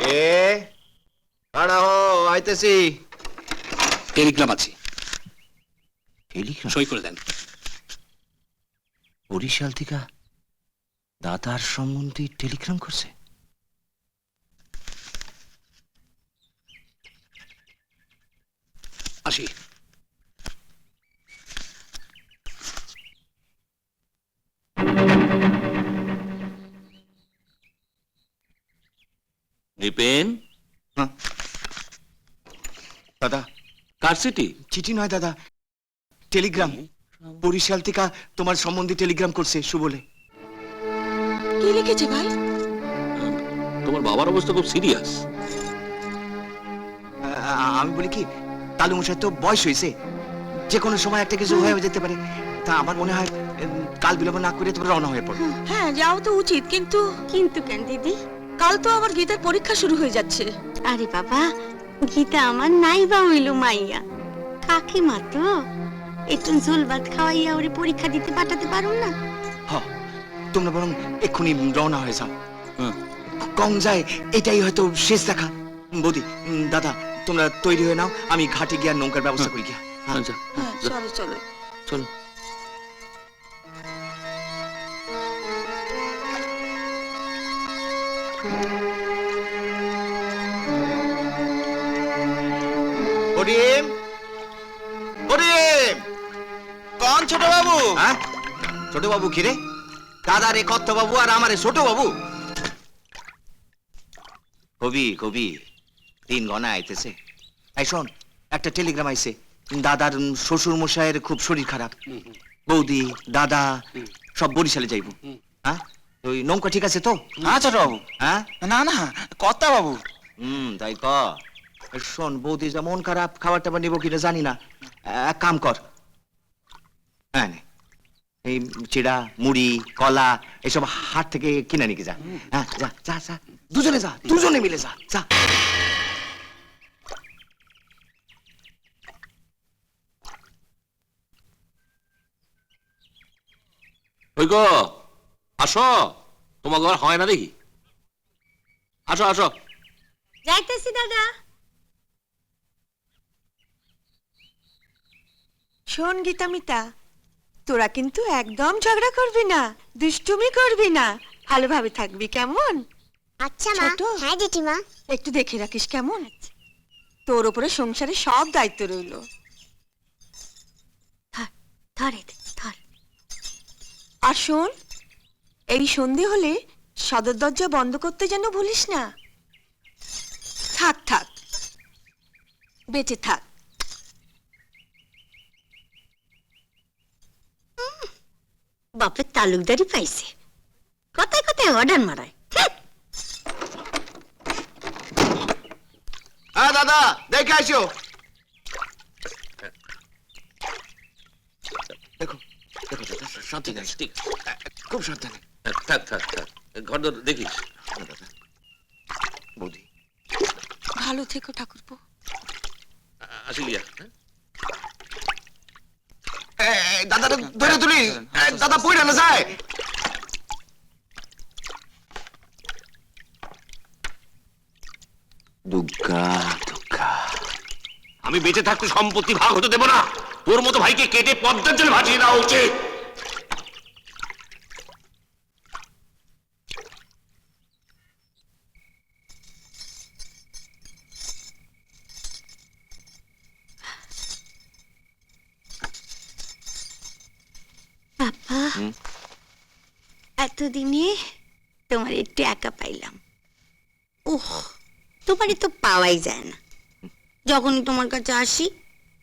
এ দাঁড়াও, আইতেছি। টেলিগ্রাম আছে, টেলিগ্রাম? সই করে দেন। বরিশাল থেকে দাদার সম্বন্ধে টেলিগ্রাম করছে? আসি। নিপেন, হ্যাঁ দাদা, কার সিটি? চিঠি নয় দাদা, টেলিগ্রাম। বরিশাল থেকে তোমার সম্বন্ধে টেলিগ্রাম করছে সুবলে। কি লিখেছে ভাই? তোমার বাবার অবস্থা খুব সিরিয়াস। আমি বলি কি, কালু মশাই তো বয়স হয়েছে, যে কোনো সময় একটা কিছু হয়ে যেতে পারে। তা আমার মনে হয় কাল বিলম্ব না করে তোমরা রওনা হয়ে পড়ো। হ্যাঁ, যাও তো উচিত, কিন্তু কিন্তু কেন দিদি? কাল তো আমার গীতার পরীক্ষা শুরু হয়ে যাচ্ছে। আরে বাবা, গীতা আমার নাই বা হইল মাইয়া, কাকিমা তো একটু ঝোল ভাত খাওয়াইয়া ওরে পরীক্ষা দিতে পাঠাতে পারুম না? হ্যাঁ, তোমরা বরং এক্ষুনি রওনা হয়ে যাও। হ্যাঁ। কম যায় এটাই হয়তো শেষ দেখা। বৌদি, দাদা, তোমরা তৈরি হয়ে নাও, আমি ঘাটে গিয়ে নৌকার ব্যবস্থা করি গিয়া। হ্যাঁ। আচ্ছা, হ্যাঁ, চলো চলো। চলো। করিম, করিম, কোন ছোট বাবু? হ্যাঁ ছোট বাবু? কিরে, দাদারে কর্ত বাবু আর আমারে ছোট বাবু? কবি কবি, দিন গনা আইতেছে। এই শোন, একটা টেলিগ্রাম আইছে, দাদার শ্বশুর মশাইয়ের খুব শরীর খারাপ, বৌদি দাদা সব বরিশালে যাইব। হ্যাঁ, ওই নৌকা ঠিক আছে তো? হ্যাঁ ছোট বাবু। হ্যাঁ, না না, কর্তা বাবু। তাই ক। শোন, বৌদি যা মন খারাপ, খাবার টাবার নিবো কিনা জানি না। এক কাম কর, হ্যাঁ নে, এই চিড়া মুড়ি কলা এসব হাট থেকে কিনে নিয়ে যা। হ্যাঁ, যা যা যা, দুজনে যা, দুজনে মিলে যা যা। ওই গো, আসো, তোমার ঘর হয় না দেখি। আসো আসো। যাইতেছি দাদা। শোন গীতা মিতা, তোরা কিন্তু একদম ঝগড়া করবি না, দুষ্টুমি করবি না, ভালোভাবে থাকবি, কেমন? আচ্ছা মা। ছোট? হ্যাঁ জেঠিমা। একটু দেখে রাখিস, কেমন? তোর উপরে সংসারে সব দায়িত্ব রইলো। ধরে ধর। আর শোন, এই সন্ধে হলে সদর দরজা বন্ধ করতে যেন ভুলিস না। থাক থাক, বেঁচে থাক। বাপের তালুকদারি পাইছে, কথায় কথায় অর্ডার মারায়। হ্যাঁ দাদা, দেখে আসো। দেখো দেখো দাদা, ঠিক সাবধানে, আছে, ঠিক আছে। খুব সাবধানে। থাক থাক থাক, ঘর দর দেখিস। হ্যাঁ, দাদা, বৌদি, ভালো থেকো ঠাকুরপো। আসি গিয়া। দাদা ধরে তুলি, দাদা পড়ে না যায়। দুর্গা দুর্গা, আমি বেঁচে থাকতে সম্পত্তি ভাগ হতে দেব না। তোর মতো ভাইকে কেটে পদ্মার জন্য ভাসিয়ে দেওয়া উচিত। বাবা, এতদিনে তোমার একটু একা পাইলাম। ওহ, তোমারই তো পাওয়াই যায় না। যখনই তোমার কাছে আসি,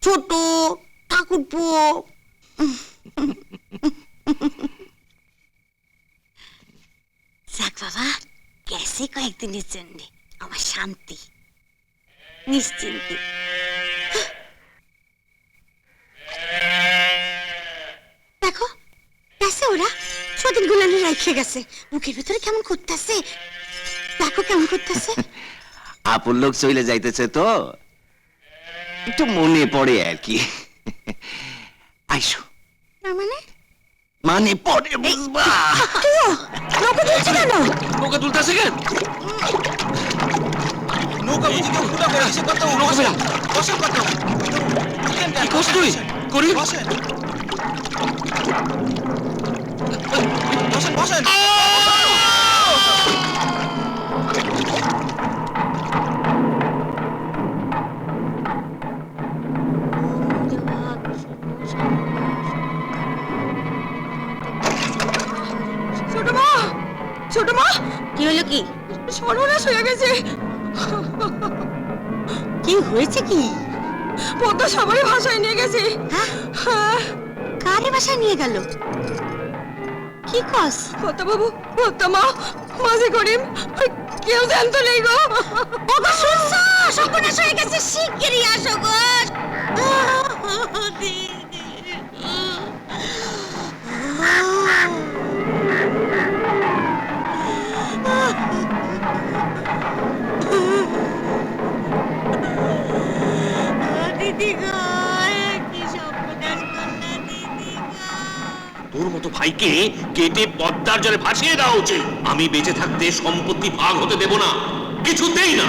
ছোট ঠাকুরপো। যাক বাবা, গেছে কয়েকদিনের জন্য আমার শান্তি, নিশ্চিন্তে। দেখো, গেছে ওরা, সদিন গুলানো রেখে গেছে, মুখের ভিতরে কেমন করতেছে, দেখো কেমন করতেছে। আপন লোক চলে যাইতেছে তো একটু মনে পড়ে আর কি। আইসো, তার মানে মানে পরে বুঝবা। নৌকা তুলছি কেন? নৌকা তুলতে আসে কেন? বসেন কর্তাবাবু, বসেন। বসেন কর্তাবাবু। উঠেন কেন? কি করছ তুই? করি? বসেন। বসেন, বসেন। ছোট মা, ছোট মা, কি হলো কি? সর্বনাশ হয়ে গেছে। কি হয়েছে কি? পদ্মা সবারই ভাষায় নিয়ে গেছে। হ্যাঁ? হ্যাঁ, কারে বাসায় নিয়ে গেল? কি কস? পদ্মা বাবু, পদ্মা মা, মাঝে করিম, কেউ জানতো নেই গো। ওগো শুনছো? সর্বনাশ হয়ে গেছে, শিগগিরই আসো গো। দিদি গো, কি সর্বনাশ করলা দিদি গো। তোর মতো ভাইকে কেটে পদ্মার জলে ভাসিয়ে দেওয়া উচিত। আমি বেঁচে থাকতে সম্পত্তি ভাগ হতে দেব না, কিছুতেই না।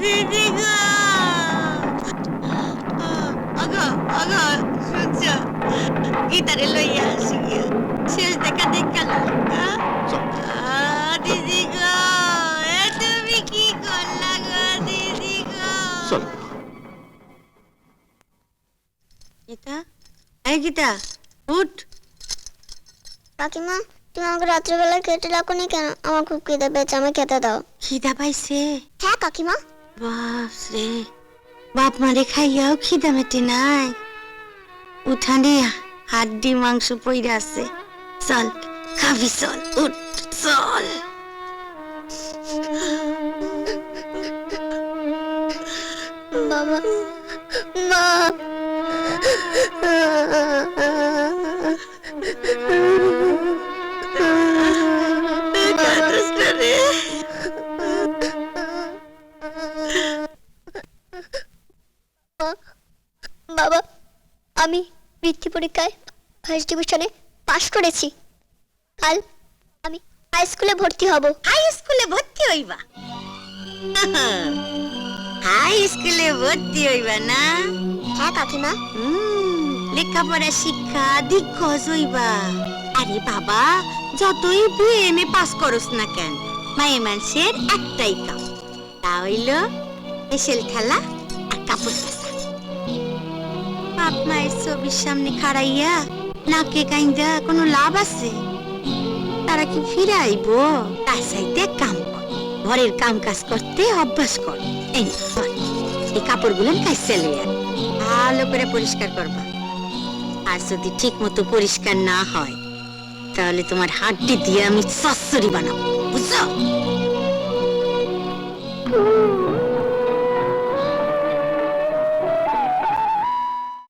দিদি গো, আগা আগা শুনছ, গীতারে লইয়া আসি, শেষ দেখা দেখাল। দিদি গো, এ তুমি কি করলা গো দিদি গো? চল। গীতা, এই গীতা, উঠ। কাকিমা, তুমি আমাকে রাত্রেবেলায় খেতে ডাকোনি কেন? আমার খুব খিদে পেয়েছে, আমি খেতে দাও। খিদা পাইছে? হ্যাঁ কাকিমা। বাস রে, বাপ মারে খাইয়াও খিদা মেটে নাই। উঠানে হাড্ডি মাংস পইরা আছে, চল খাবি, চল উঠ চল। বাবা, মা, বাবা, আমি বৃত্তি পরীক্ষায় ফার্স্ট ডিভিশনে পাশ করেছি। কাল আমি হাই স্কুলে ভর্তি হব। হাই স্কুলে ভর্তি হইবা? হাই স্কুলে ভর্তি হইবা না? হ্যাঁ কাকিমা। লেখাপড়া শিক্ষা দিগ্গজ হইবা। আরে বাবা, যতই বিএমএ পাস করস না কেন, মায়ে মানুষের একটাই কাম, তা হইল এসেল খেলা আর কাপড় কাচা। বাপ মায়ের ছবির সামনে খাড়াইয়া নাকে কাইন্দা কোনো লাভ আছে? তারা কি ফিরে আইব? তার চাইতে কাম কর, ঘরের কাম কাজ করতে অভ্যাস কর। এই নে, ধর, এই কাপড়গুলো কাইচা লইয়া ভালো করে পরিষ্কার করবা। আর যদি ঠিক মতো পরিষ্কার না হয়, তাহলে তোমার হাড্ডি দিয়ে আমি চচ্চড়ি বানাবো, বুঝছো?